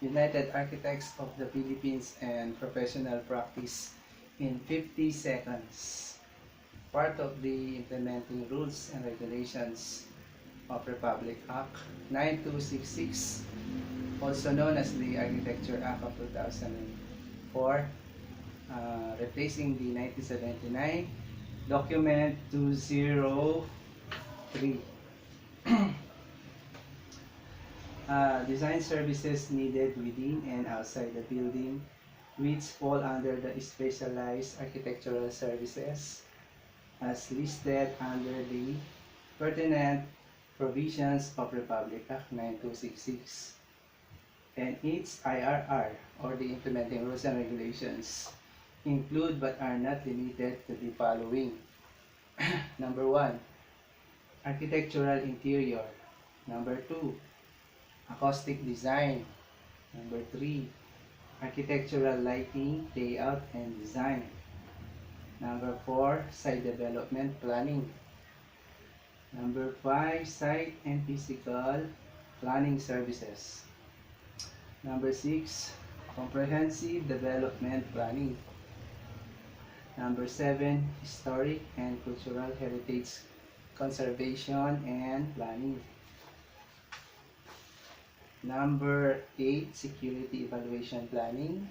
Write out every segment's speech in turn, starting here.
United Architects of the Philippines and Professional Practice in 50 seconds. Part of the Implementing Rules and Regulations of Republic Act 9266, also known as the Architecture Act of 2004, replacing the 1979 Document 203. Design services needed within and outside the building, which fall under the specialized architectural services as listed under the pertinent provisions of Republic Act 9266 and its IRR, or the Implementing Rules and Regulations, include but are not limited to the following. Number 1, architectural interior. Number 2, acoustic design. Number 3, architectural lighting, layout, and design. Number 4, site development planning. Number 5, site and physical planning services. Number 6, comprehensive development planning. Number 7, historic and cultural heritage conservation and planning. Number 8, security evaluation planning.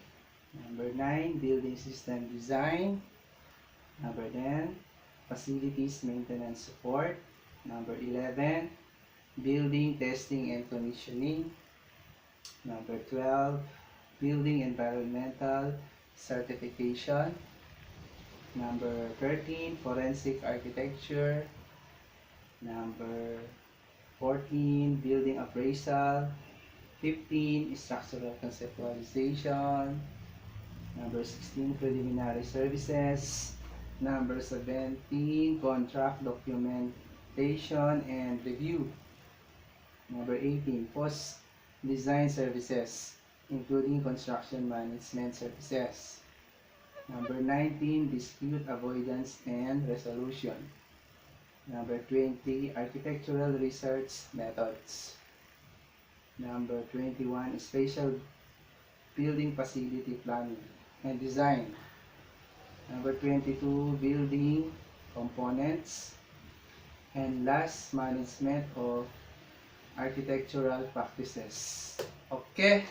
Number 9, building system design. Number 10, facilities maintenance support. Number 11, building testing and commissioning. Number 12, building environmental certification. Number 13, forensic architecture. Number 14, building appraisal. 15, structural conceptualization. Number 16, preliminary services. Number 17, contract documentation and review. Number 18, post-design services, including construction management services. Number 19, dispute avoidance and resolution. Number 20, architectural research methods. Number 21, spatial building facility planning and design. Number 22, building components. And last, management of architectural practices. Okay.